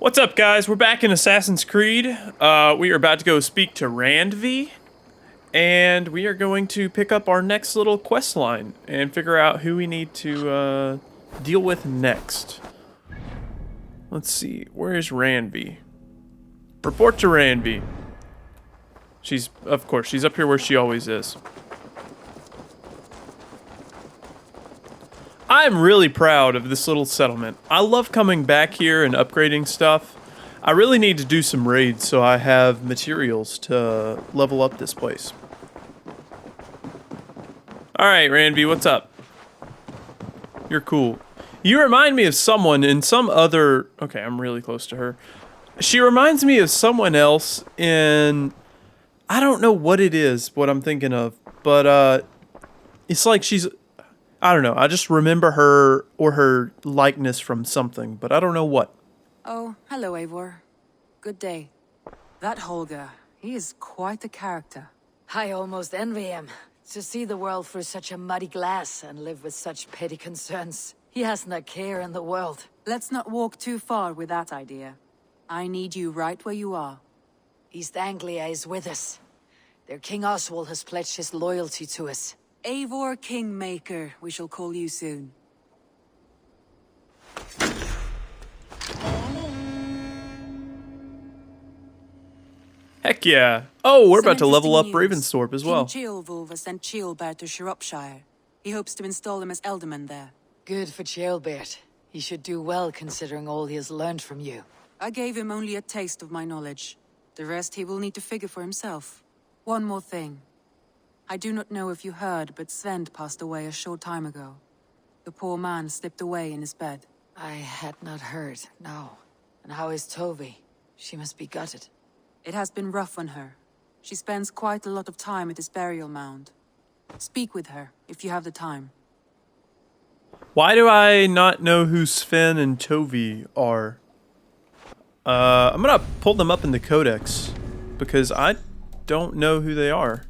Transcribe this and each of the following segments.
What's up, guys? We're back in Assassin's Creed. We are about to go speak to Randvi, and we are going to pick up our next little quest line and figure out who we need to deal with next. Let's see. Where is Randvi? Report to Randvi. Of course, she's up here where she always is. I'm really proud of this little settlement. I love coming back here and upgrading stuff. I really need to do some raids so I have materials to level up this place. Alright, Randvi, what's up? You're cool. You remind me of someone in some other... Okay, I'm really close to her. She reminds me of someone else in... I don't know what it is, what I'm thinking of, but it's like she's... I don't know. I just remember her or her likeness from something, but I don't know what. Oh, hello, Eivor. Good day. That Holger, he is quite a character. I almost envy him. To see the world through such a muddy glass and live with such petty concerns. He hasn't a care in the world. Let's not walk too far with that idea. I need you right where you are. East Anglia is with us. Their King Oswald has pledged his loyalty to us. Eivor Kingmaker, we shall call you soon. Heck yeah. Oh, we're Some about to level up interesting news. Ravensthorpe as well. King Ceolwulf has sent Ceolbert to Shropshire. He hopes to install him as Ealdorman there. Good for Ceolbert. He should do well considering all he has learned from you. I gave him only a taste of my knowledge. The rest he will need to figure for himself. One more thing. I do not know if you heard, but Sven passed away a short time ago. The poor man slipped away in his bed. I had not heard, no. And how is Tovi? She must be gutted. It has been rough on her. She spends quite a lot of time at his burial mound. Speak with her, if you have the time. Why do I not know who Sven and Tovi are? I'm gonna pull them up in the codex, because I don't know who they are.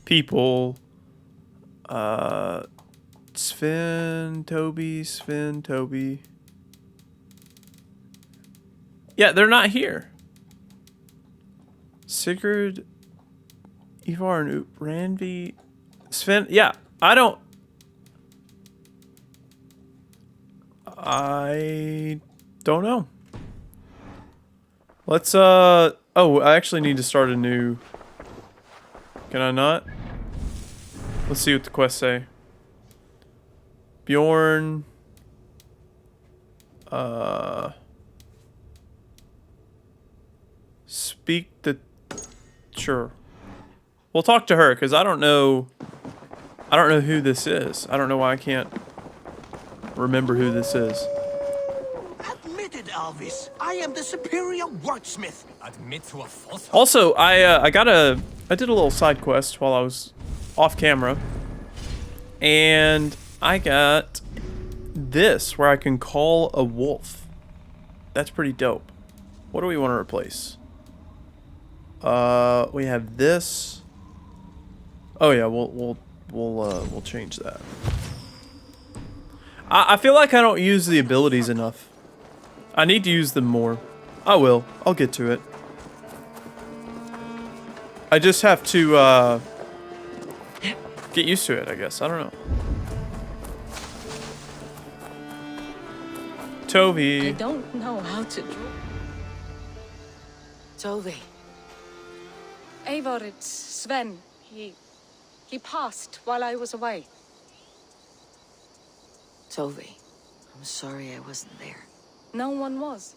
People, Sven, Toby. Yeah, they're not here. Sigurd, Ivar, and Randvi, Sven. Yeah, I don't know. Let's, oh, I actually need to start a new... Can I not? Let's see what the quests say. Bjorn. Speak the... Sure. We'll talk to her, because I don't know who this is. I don't know why I can't remember who this is. Admit it, Alvis. I am the superior wordsmith. Admit to a falsehood. Also, I did a little side quest while I was off camera, and I got this where I can call a wolf. That's pretty dope. What do we want to replace? We have this. Oh yeah, we'll change that. I feel like I don't use the abilities enough. I need to use them more. I will. I'll get to it. I just have to get used to it, I guess. I don't know. Toby. I don't know how to draw. Tovi. Eivor, it's Sven. He passed while I was away. Tovi. I'm sorry I wasn't there. No one was.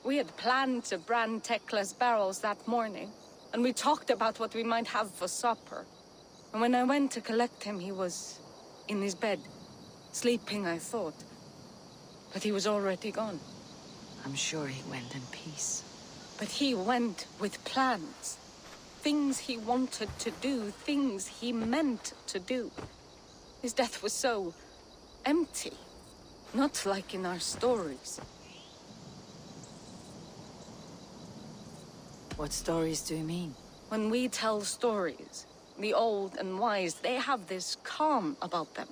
We had planned to brand Tekla's barrels that morning, and we talked about what we might have for supper. And when I went to collect him, he was in his bed, sleeping, I thought. But he was already gone. I'm sure he went in peace. But he went with plans. Things he wanted to do, things he meant to do. His death was so empty. Not like in our stories. What stories do you mean? When we tell stories, the old and wise, they have this calm about them.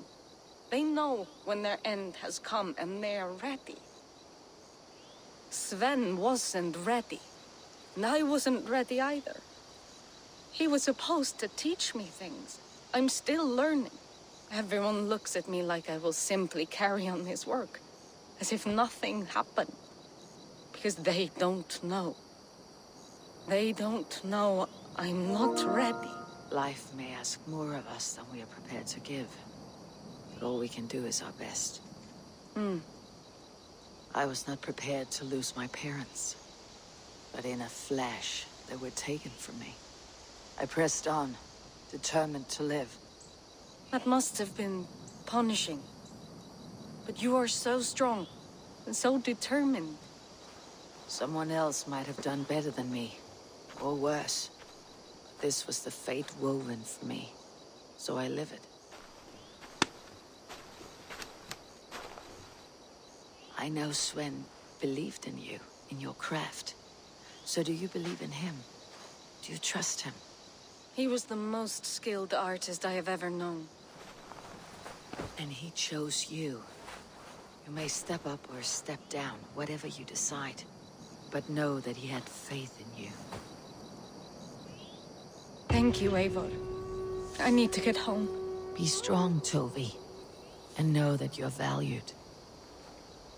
They know when their end has come and they are ready. Sven wasn't ready. And I wasn't ready either. He was supposed to teach me things. I'm still learning. Everyone looks at me like I will simply carry on his work, as if nothing happened. Because they don't know. They don't know I'm not ready. Life may ask more of us than we are prepared to give. But all we can do is our best. I was not prepared to lose my parents. But in a flash, they were taken from me. I pressed on, determined to live. That must have been punishing. But you are so strong and so determined. Someone else might have done better than me, or worse. But this was the fate woven for me, so I live it. I know Sven believed in you, in your craft. So do you believe in him? Do you trust him? He was the most skilled artist I have ever known. And he chose you. You may step up or step down, whatever you decide. But know that he had faith in you. Thank you, Eivor. I need to get home. Be strong, Tovi. And know that you're valued.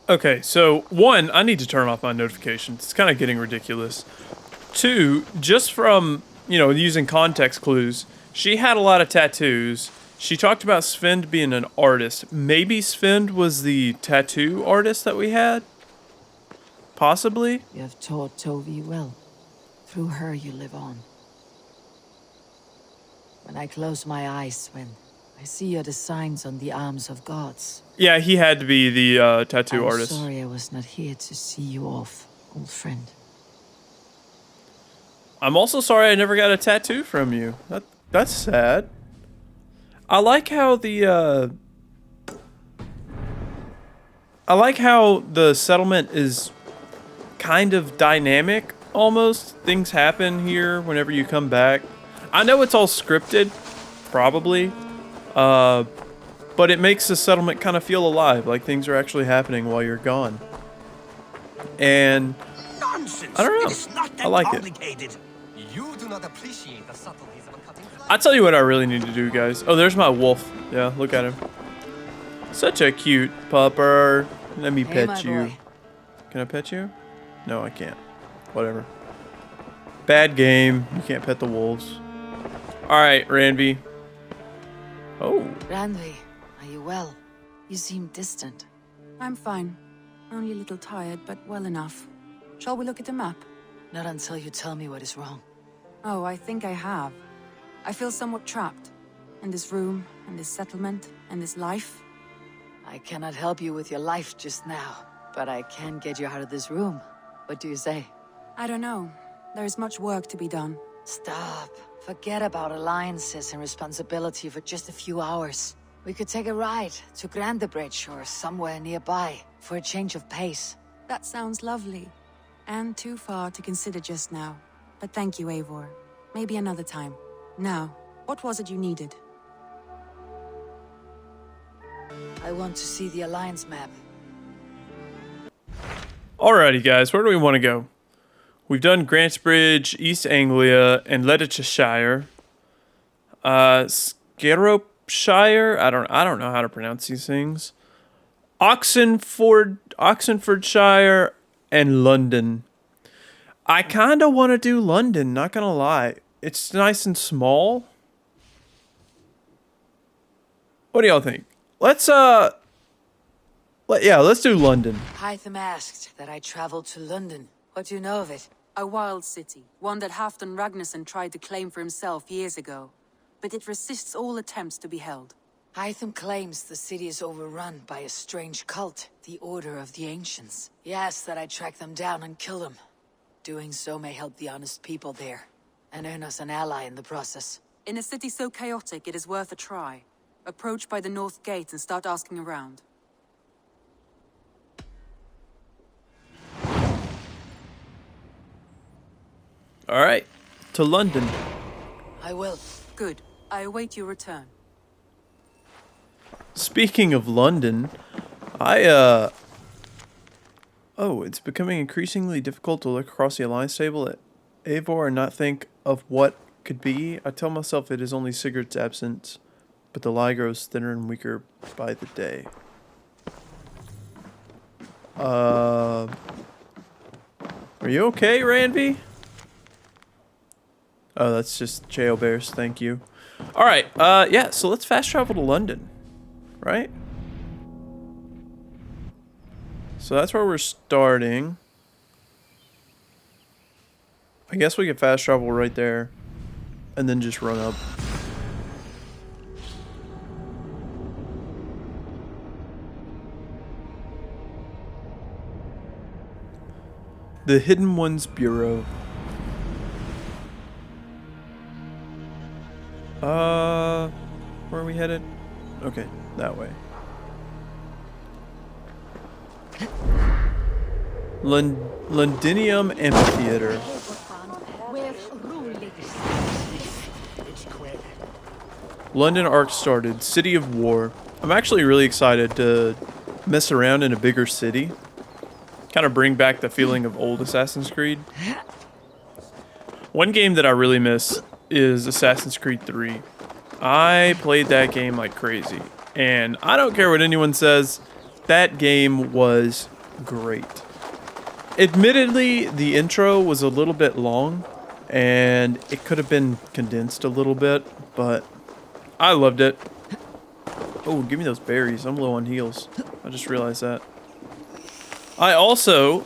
Okay, so one, I need to turn off my notifications. It's kind of getting ridiculous. Two, just from, using context clues, she had a lot of tattoos. She talked about Sven being an artist. Maybe Sven was the tattoo artist that we had? Possibly? You have taught Tovi well. Through her you live on. When I close my eyes, Sven, I see your designs on the arms of gods. Yeah, he had to be the tattoo artist. I'm sorry I was not here to see you off, old friend. I'm also sorry I never got a tattoo from you. That's sad. I like how the settlement is kind of dynamic almost. Things happen here whenever you come back. I know it's all scripted, probably. But it makes the settlement kind of feel alive, like things are actually happening while you're gone. And Nonsense. I don't know. It's not that I like complicated. You do not appreciate the subtleties of a cutting fly. I tell you what I really need to do, guys. Oh, there's my wolf. Yeah, look at him. Such a cute pupper. Let me Hey, pet my you. boy. Can I pet you? No, I can't. Whatever. Bad game. You can't pet the wolves. Alright, Ranvi. Oh. Randvi, are you well? You seem distant. I'm fine. Only a little tired, but well enough. Shall we look at the map? Not until you tell me what is wrong. Oh, I think I have. I feel somewhat trapped. In this room, in this settlement, in this life. I cannot help you with your life just now, but I can get you out of this room. What do you say? I don't know. There is much work to be done. Stop. Forget about alliances and responsibility for just a few hours. We could take a ride to Grandebridge or somewhere nearby for a change of pace. That sounds lovely. And too far to consider just now. But thank you, Eivor. Maybe another time. Now, what was it you needed? I want to see the alliance map. Alrighty, guys. Where do we want to go? We've done Grantsbridge, East Anglia, and Leicestershire. Scaropshire? I don't know how to pronounce these things. Oxenfordshire, and London. I kind of want to do London, not gonna lie. It's nice and small. What do y'all think? Let's do London. Hytham asked that I travel to London. What do you know of it? A wild city, one that Halfdan Ragnarsson tried to claim for himself years ago. But it resists all attempts to be held. Hytham claims the city is overrun by a strange cult, the Order of the Ancients. He asks that I track them down and kill them. Doing so may help the honest people there, and earn us an ally in the process. In a city so chaotic, it is worth a try. Approach by the North Gate and start asking around. Alright, to London. I will. Good. I await your return. Speaking of London, I Oh, it's becoming increasingly difficult to look across the alliance table at Eivor and not think of what could be. I tell myself it is only Sigurd's absence, but the lie grows thinner and weaker by the day. Are you okay, Ranvi? Oh, that's just jail bears. Thank you. All right. Yeah. So let's fast travel to London, right? So that's where we're starting. I guess we could fast travel right there, and then just run up. The Hidden Ones Bureau. Where are we headed? Okay, that way. Londinium Amphitheater. London arc started. City of War. I'm actually really excited to mess around in a bigger city. Kind of bring back the feeling of old Assassin's Creed. One game that I really miss is Assassin's Creed 3. I played that game like crazy. And I don't care what anyone says, that game was great. Admittedly, the intro was a little bit long, and it could have been condensed a little bit, but I loved it. Oh, give me those berries. I'm low on heals. I just realized that. I also,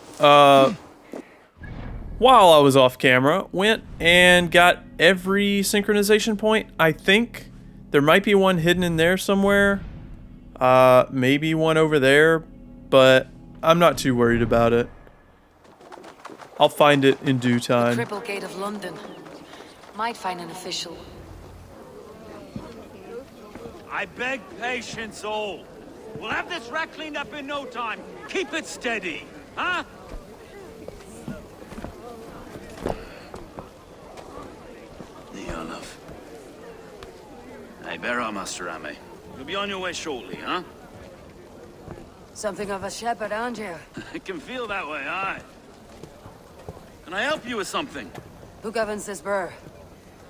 while I was off camera, went and got every synchronization point. I think there might be one hidden in there somewhere. Maybe one over there, but I'm not too worried about it. I'll find it in due time. The Cripple Gate of London. Might find an official. I beg patience, all. We'll have this wreck cleaned up in no time. Keep it steady, huh? Neolov. Hey, bear our Master Ame. You'll be on your way shortly, huh? Something of a shepherd, aren't you? It can feel that way, aye. Can I help you with something? Who governs this burr?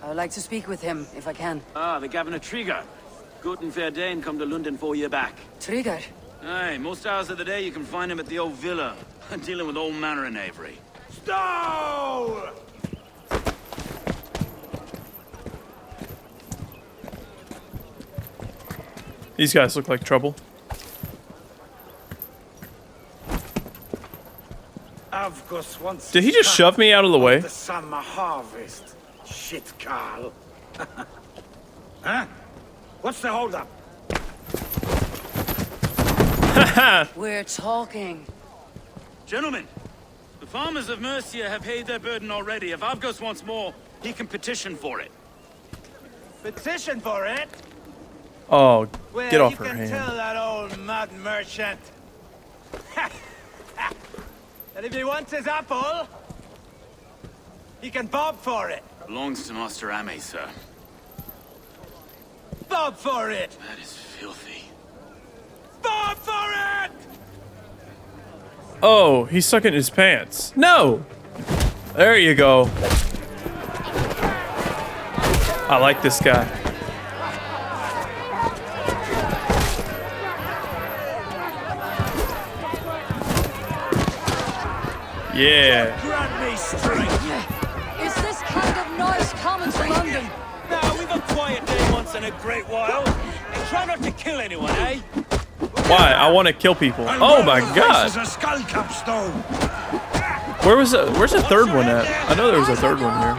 I would like to speak with him, if I can. Ah, the Governor Trigger. Good and fair Dane come to London 4 year back. Trigger? Aye, most hours of the day you can find him at the old villa, dealing with all manner in Avery. Stow! These guys look like trouble. Did he just shove me out of the way? The summer harvest. Shit, Carl. Huh? What's the holdup? We're talking. Gentlemen, the farmers of Mercia have paid their burden already. If Avgos wants more, he can petition for it. Petition for it? Oh, get off her Well, you hand. can tell that old mud merchant that if he wants his apple, he can bob for it. Belongs to Master Ame, sir. Bob for it! That is filthy. Bob for it! Oh, he's stuck in his pants. No! There you go. I like this guy. Yeah. Grant me strength! Is this kind of noise common to London? Now, we've a quiet day once in a great while. And try not to kill anyone, eh? Why? I want to kill people. Oh my god. This is a skull capstone! Where's the third one at? I know there was a third one here.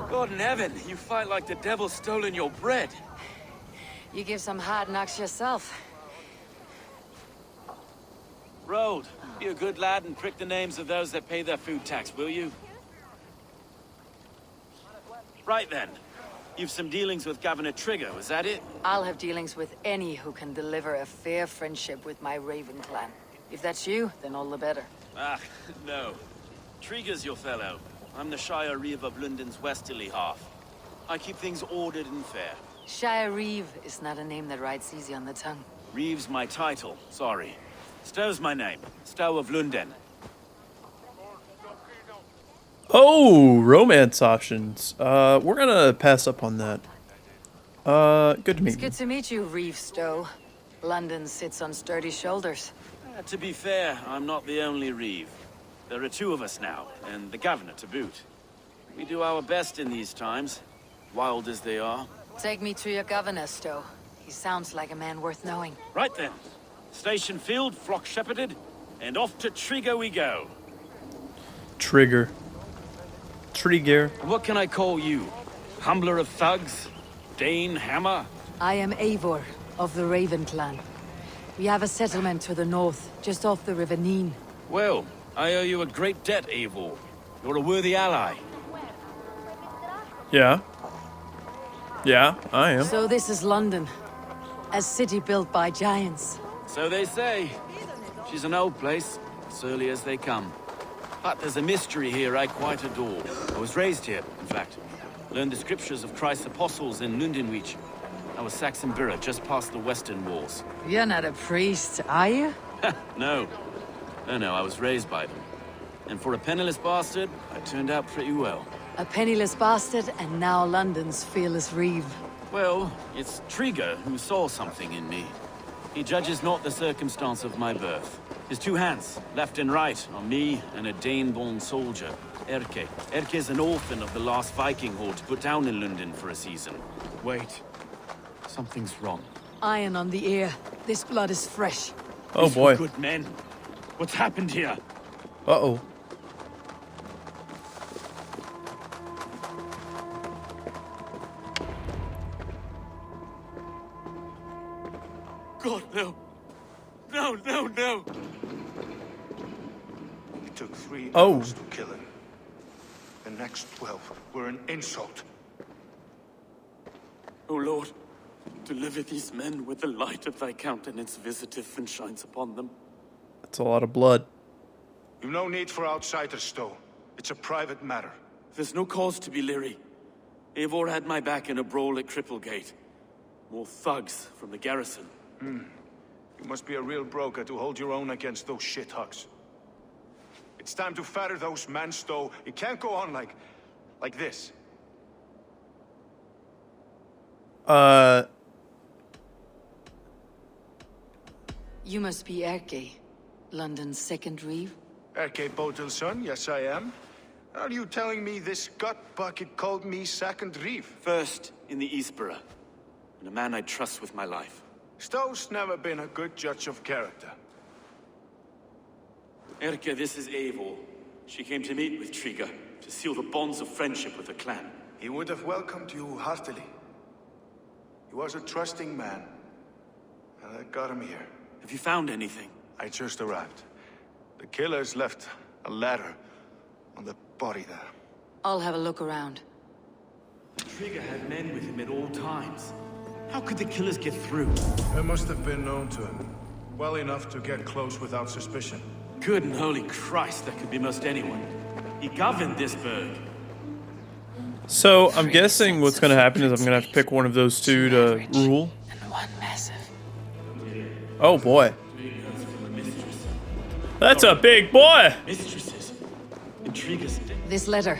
God in heaven, you fight like the devil's stolen your bread. You give some hard knocks yourself. Road, be a good lad and prick the names of those that pay their food tax, will you? Right then. You've some dealings with Governor Trigger, was that it? I'll have dealings with any who can deliver a fair friendship with my Raven clan. If that's you, then all the better. Ah, no. Trigger's your fellow. I'm the Shire Reeve of London's westerly half. I keep things ordered and fair. Shire Reeve is not a name that rides easy on the tongue. Reeve's my title, sorry. Stow's my name. Stow of London. Oh, romance options. We're gonna pass up on that. Good to meet It's you. good to meet you, Reeve Stowe. London sits on sturdy shoulders. To be fair, I'm not the only Reeve. There are two of us now, and the governor to boot. We do our best in these times, wild as they are. Take me to your governor, Stowe. He sounds like a man worth knowing. Right then. Station filled, flock shepherded, and off to Trigger we go. Trigger. Trigger. What can I call you? Humbler of thugs? Dane Hammer? I am Eivor, of the Raven clan. We have a settlement to the north, just off the River Neen. Well, I owe you a great debt, Eivor. You're a worthy ally. Yeah. Yeah, I am. So this is London. A city built by giants. So they say. She's an old place, surly as they come. But there's a mystery here I quite adore. I was raised here, in fact. Learned the scriptures of Christ's apostles in Lundenwich. I was Saxon Borough, just past the western walls. You're not a priest, are you? No. No, I was raised by them. And for a penniless bastard, I turned out pretty well. A penniless bastard, and now London's fearless Reeve. Well, it's Trigger who saw something in me. He judges not the circumstance of my birth. His two hands, left and right, on me and a Dane-born soldier, Erke. Erke's an orphan of the last Viking horde put down in London for a season. Wait. Something's wrong. Iron on the ear. This blood is fresh. Oh boy. Good men. What's happened here? Uh-oh. God, no. No. It took 3 Oh. hours to kill him. The next 12 were an insult. O Lord, deliver these men with the light of thy countenance visitive and shines upon them. That's a lot of blood. You've no need for outsiders, Stowe. It's a private matter. There's no cause to be leery. Eivor had my back in a brawl at Cripplegate. More thugs from the garrison. You must be a real broker to hold your own against those shithugs. It's time to fetter those men, Stowe. It can't go on like this. You must be Erke, London's second Reeve. Erke Botel's son, yes I am. Are you telling me this gut bucket called me second Reeve? First in the Eastborough, and a man I trust with my life. Stowe's never been a good judge of character. Erke, this is Eivor. She came to meet with Trigger, to seal the bonds of friendship with the clan. He would have welcomed you heartily. He was a trusting man. And I got him here. Have you found anything? I just arrived. The killers left a ladder on the body there. I'll have a look around. Trigger had men with him at all times. How could the killers get through? I must have been known to him. Well enough to get close without suspicion. Good and holy Christ, that could be most anyone. He governed this burg. So, I'm guessing what's gonna happen is I'm gonna have to pick one of those two to rule. And one massive. Oh boy. That's a big boy! Mistresses. Intriguers. This letter.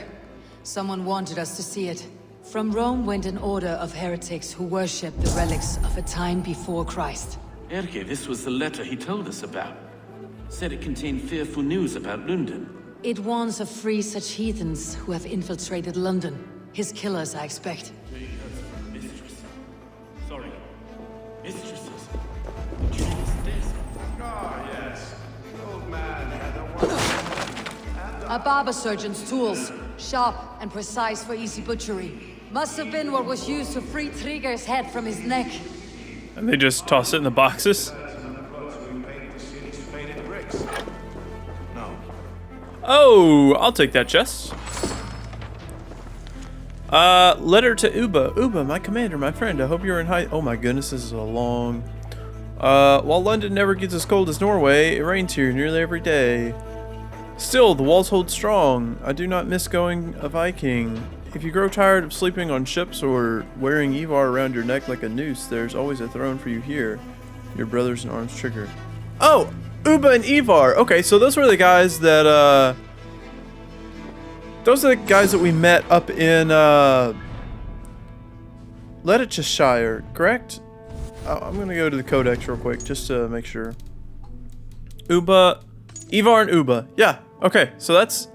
Someone wanted us to see it. From Rome went an order of heretics who worshipped the relics of a time before Christ. Erke, this was the letter he told us about. Said it contained fearful news about London. It warns of 3 such heathens who have infiltrated London. His killers, I expect. Mistress. Sorry. Mistresses. Intriguers desk. Ah, yes. The old man had a A barber surgeon's tools. Sharp and precise for easy butchery. Must have been what was used to free Trigger's head from his neck. And they just toss it in the boxes. No. Oh, I'll take that chest. Letter to Uba. Uba, my commander, my friend. I hope you're in high. Oh my goodness, this is a long. While London never gets as cold as Norway, it rains here nearly every day. Still, the walls hold strong. I do not miss going a Viking. If you grow tired of sleeping on ships or wearing Ivar around your neck like a noose, there's always a throne for you here. Your brothers in arms triggered. Oh! Uba and Ivar! Okay, so those were the guys that, those are the guys that we met up in, Leicestershire, correct? I'm gonna go to the codex real quick, just to make sure. Ivar and Uba. Yeah, okay, so that's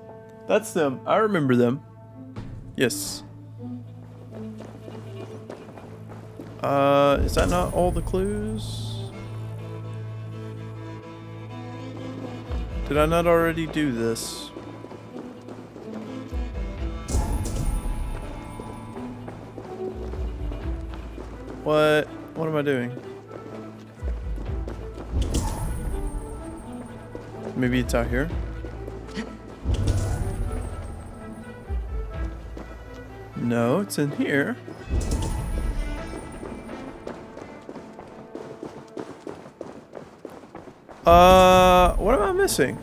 them. I remember them. Yes. Is that not all the clues? Did I not already do this? What am I doing? Maybe it's out here. No, it's in here. What am I missing?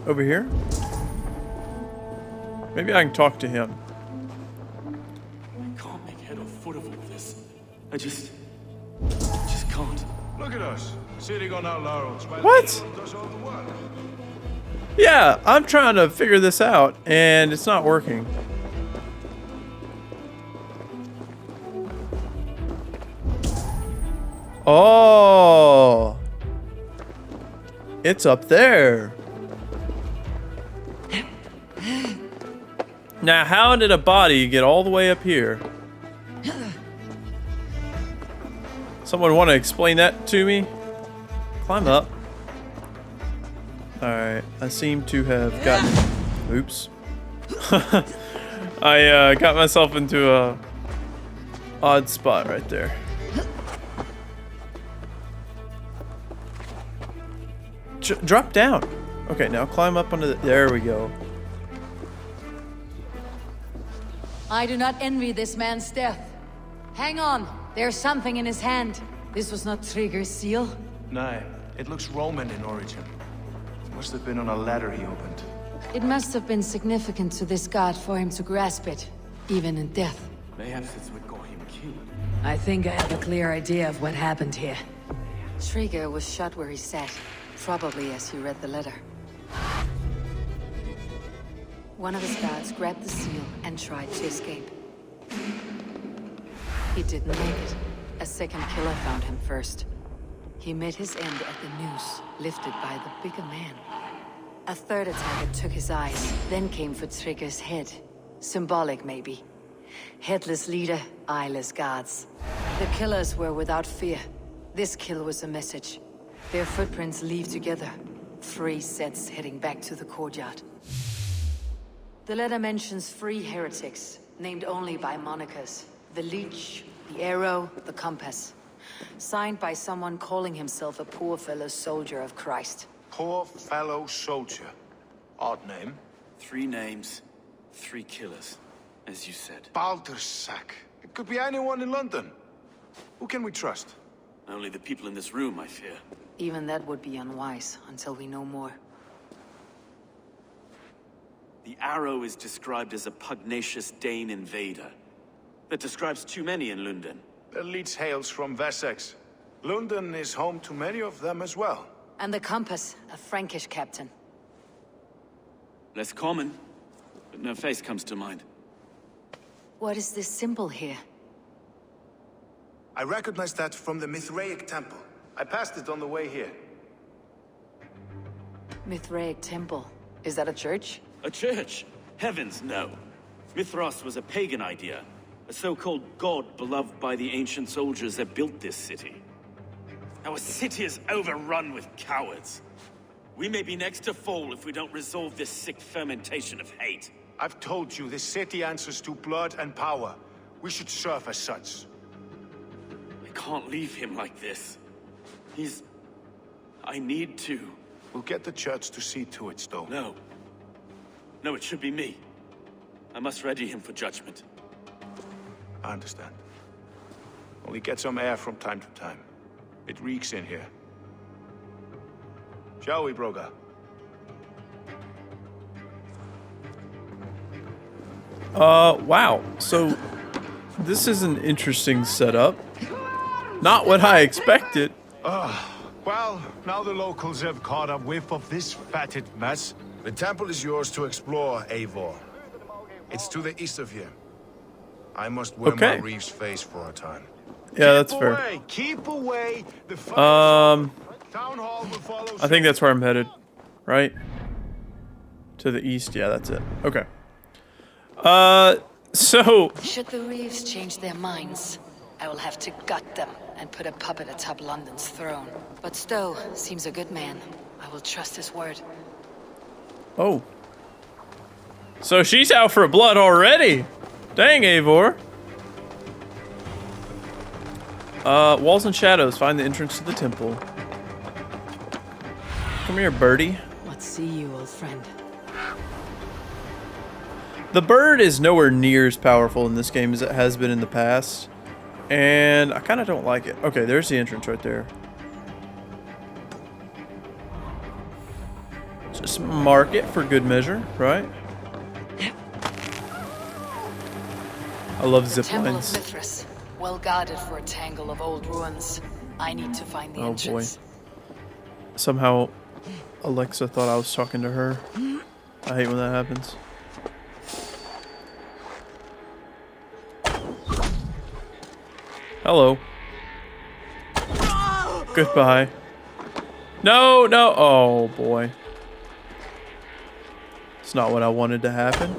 Over here? Maybe I can talk to him. I can't make head or foot of all this. I just can't. Look at us, sitting on our laurels while What? everyone does all the work. Yeah, I'm trying to figure this out, and it's not working. Oh, it's up there. Now, how did a body get all the way up here? Someone want to explain that to me? Climb up. Alright, I seem to have gotten... Oops. I got myself into a odd spot right there. Drop down. Okay, now climb up onto the... There we go. I do not envy this man's death. Hang on, there's something in his hand. This was not Trigger's seal. No, it looks Roman in origin. Must have been on a ladder he opened. It must have been significant to this god for him to grasp it, even in death. Perhaps it's what got him killed. I think I have a clear idea of what happened here. Trigger was shot where he sat, probably as he read the letter. One of his guards grabbed the seal and tried to escape. He didn't make it. A second killer found him first. He met his end at the noose, lifted by the bigger man. A third attacker took his eyes, then came for Trigger's head. Symbolic, maybe. Headless leader, eyeless guards. The killers were without fear. This kill was a message. Their footprints leave together. 3 sets heading back to the courtyard. The letter mentions 3 heretics, named only by monikers. The Leech, the Arrow, the Compass. Signed by someone calling himself a poor fellow soldier of Christ. Poor fellow soldier. Odd name. 3 names, 3 killers, as you said. Baldersack. It could be anyone in London. Who can we trust? Only the people in this room, I fear. Even that would be unwise until we know more. The Arrow is described as a pugnacious Dane invader. That describes too many in London. The Leech hails from Wessex. London is home to many of them as well. And the Compass, a Frankish captain. Less common, but no face comes to mind. What is this symbol here? I recognize that from the Mithraic temple. I passed it on the way here. Mithraic temple. Is that a church? A church? Heavens, no. Mithras was a pagan idea. A so-called god beloved by the ancient soldiers that built this city. Our city is overrun with cowards. We may be next to fall if we don't resolve this sick fermentation of hate. I've told you, this city answers to blood and power. We should serve as such. I can't leave him like this. I need to. We'll get the church to see to it, Stowe. No. No, it should be me. I must ready him for judgment. I understand. Only get some air from time to time. It reeks in here. Shall we, Broga? Wow. So, this is an interesting setup. Not what I expected. Well, now the locals have caught a whiff of this fatted mess. The temple is yours to explore, Eivor. It's to the east of here. I must wear my Reeve's face for a time. Yeah, that's fair. Keep away. The Town hall will follow. I think that's where I'm headed. Right? To the east. Yeah, that's it. Okay. So... Should the Reeves change their minds, I will have to gut them and put a puppet atop London's throne. But Stowe seems a good man. I will trust his word. Oh. So she's out for blood already. Dang, Eivor. Walls and shadows. Find the entrance to the temple. Come here, birdie. What see you, old friend? The bird is nowhere near as powerful in this game as it has been in the past. And I kind of don't like it. Okay, there's the entrance right there. Just mark it for good measure, right? I love zip Temple of lines. Mithras, well guarded for a tangle of old ruins. I need to find the entrance. Somehow Alexa thought I was talking to her. I hate when that happens. Hello. Goodbye. No, no. Oh, boy. It's not what I wanted to happen.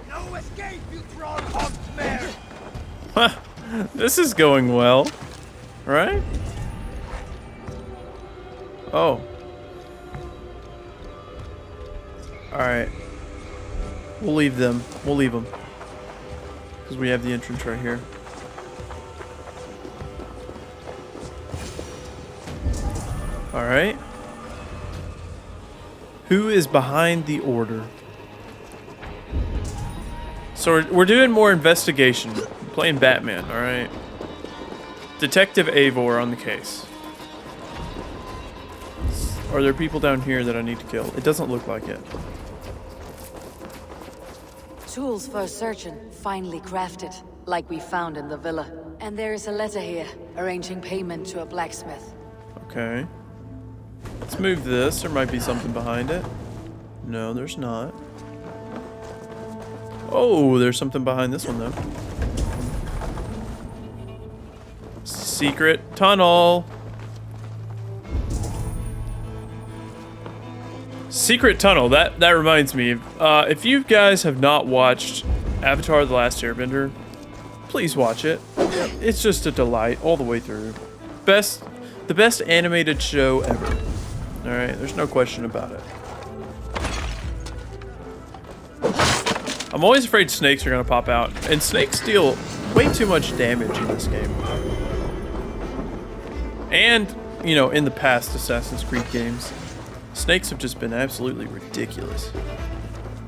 No escape, you troll-hogged mare! This is going well. Right? Oh. Alright. We'll leave them. We'll leave them. Because we have the entrance right here. Alright. Who is behind the order? So we're doing more investigation. We're playing Batman, alright? Detective Eivor on the case. Are there people down here that I need to kill? It doesn't look like it. Tools for searching, finely crafted, like we found in the villa. And there is a letter here, arranging payment to a blacksmith. Okay. Let's move this. There might be something behind it. No, there's not. Oh, there's something behind this one, though. Secret tunnel. Secret tunnel. That reminds me. If you guys have not watched Avatar: The Last Airbender, please watch it. It's just a delight all the way through. The best animated show ever. All right, there's no question about it. I'm always afraid snakes are gonna pop out, and snakes deal way too much damage in this game. And, you know, in the past Assassin's Creed games, snakes have just been absolutely ridiculous.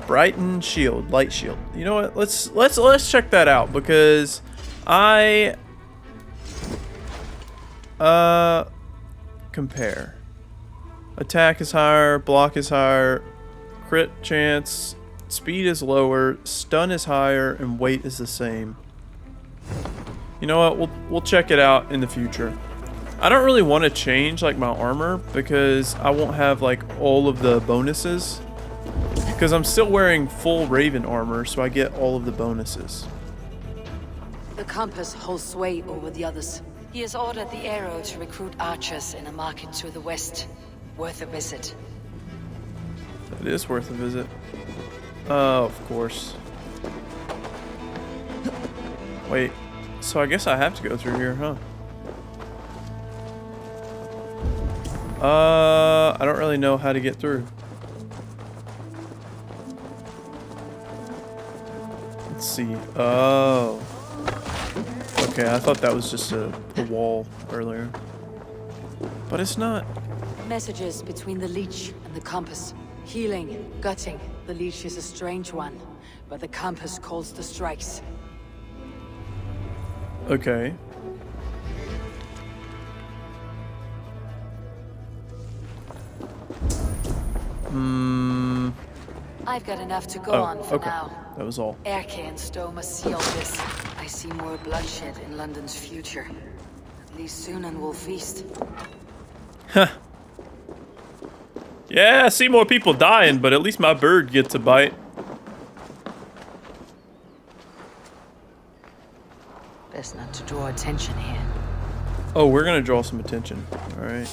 Brighten shield, light shield. You know what? Let's check that out, because compare. Attack is higher, block is higher, crit chance, speed is lower, stun is higher, and weight is the same. You know what? We'll check it out in the future. I don't really want to change like my armor because I won't have like all of the bonuses. Because I'm still wearing full Raven armor, so I get all of the bonuses. The compass holds sway over the others. He has ordered the arrow to recruit archers in a market to the west. Worth a visit. It is worth a visit. Oh, of course. Wait, so I guess I have to go through here, huh? I don't really know how to get through. Let's see. Oh. Okay, I thought that was just a wall earlier. But it's not. Messages between the leech and the compass. Healing, gutting. The leech is a strange one, but the compass calls the strikes. Okay. I've got enough to go Oh, on for okay. now. That was all. Erke and Stowe must see all this. I see more bloodshed in London's future. At least Sunan will feast. Yeah, I see more people dying, but at least my bird gets a bite. Best not to draw attention here. Oh, we're gonna draw some attention. All right.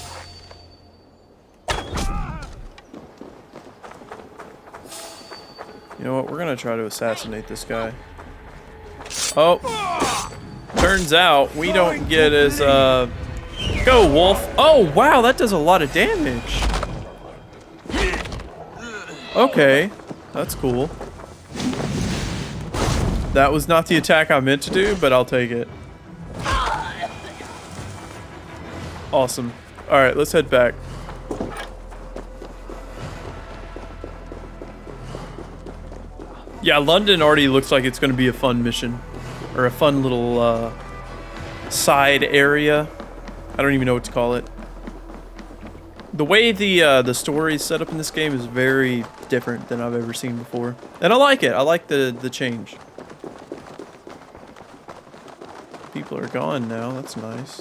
You know what? We're gonna try to assassinate this guy. Oh, turns out we don't get as go wolf. Oh wow, that does a lot of damage. Okay, that's cool. That was not the attack I meant to do, but I'll take it. Awesome. All right, let's head back. Yeah, London already looks like it's going to be a fun mission. Or a fun little side area. I don't even know what to call it. The way the story is set up in this game is very different than I've ever seen before. And I like it. I like the change. People are gone now. That's nice.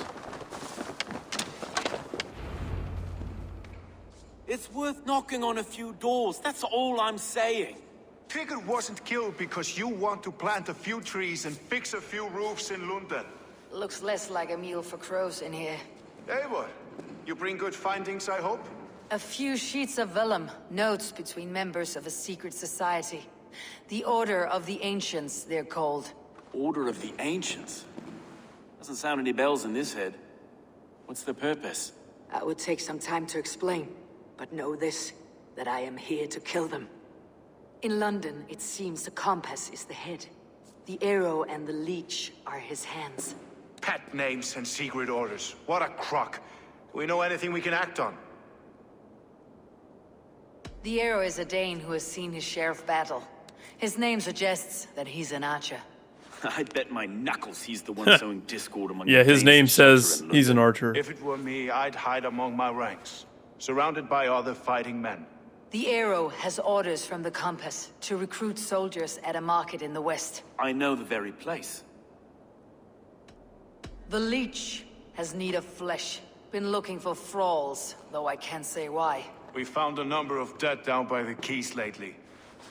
It's worth knocking on a few doors. That's all I'm saying. Tigger wasn't killed because you want to plant a few trees and fix a few roofs in London. Looks less like a meal for crows in here. Eivor, you bring good findings, I hope? A few sheets of vellum, notes between members of a secret society. The Order of the Ancients, they're called. Order of the Ancients? Doesn't sound any bells in this head. What's the purpose? That would take some time to explain, but know this, that I am here to kill them. In London, it seems the compass is the head. The arrow and the leech are his hands. Pet names and secret orders. What a crock. Do we know anything we can act on? The arrow is a Dane who has seen his share of battle. His name suggests that he's an archer. I bet my knuckles he's the one sowing discord among Yeah, the his Danes name and shelter says in he's an London. archer. If it were me, I'd hide among my ranks, surrounded by other fighting men. The arrow has orders from the compass to recruit soldiers at a market in the west. I know the very place. The leech has need of flesh. Been looking for thralls, though I can't say why. We found a number of dead down by the quays lately,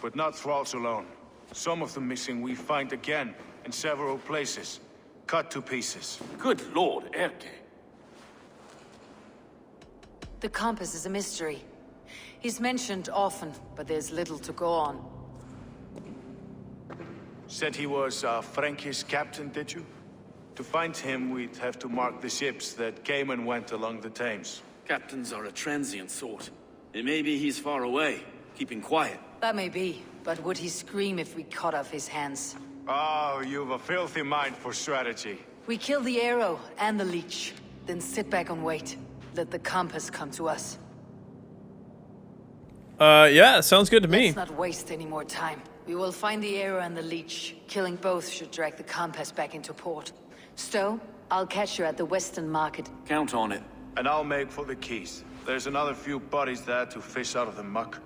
but not thralls alone. Some of the missing we find again in several places, cut to pieces. Good lord, Erke. The compass is a mystery. He's mentioned often, but there's little to go on. Said he was a Frankish captain, did you? To find him, we'd have to mark the ships that came and went along the Thames. Captains are a transient sort. It may be he's far away, keeping quiet. That may be, but would he scream if we cut off his hands? Oh, you've a filthy mind for strategy. We kill the arrow and the leech, then sit back and wait. Let the compass come to us. Yeah, sounds good to me. Let's not waste any more time. We will find the arrow and the leech. Killing both should drag the compass back into port. Stowe, I'll catch you at the Western Market. Count on it. And I'll make for the quays. There's another few bodies there to fish out of the muck.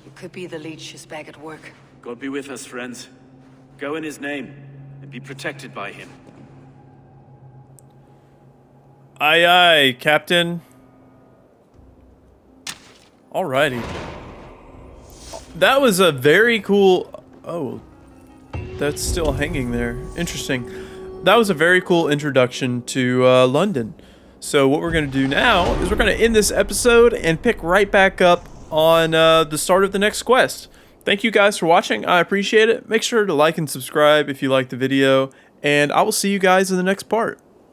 It could be the leech is back at work. God be with us, friends. Go in his name, and be protected by him. Aye, aye, Captain. Alrighty. That was a very cool... Oh, that's still hanging there. Interesting. That was a very cool introduction to London. So what we're going to do now is we're going to end this episode and pick right back up on the start of the next quest. Thank you guys for watching. I appreciate it. Make sure to like and subscribe if you liked the video. And I will see you guys in the next part.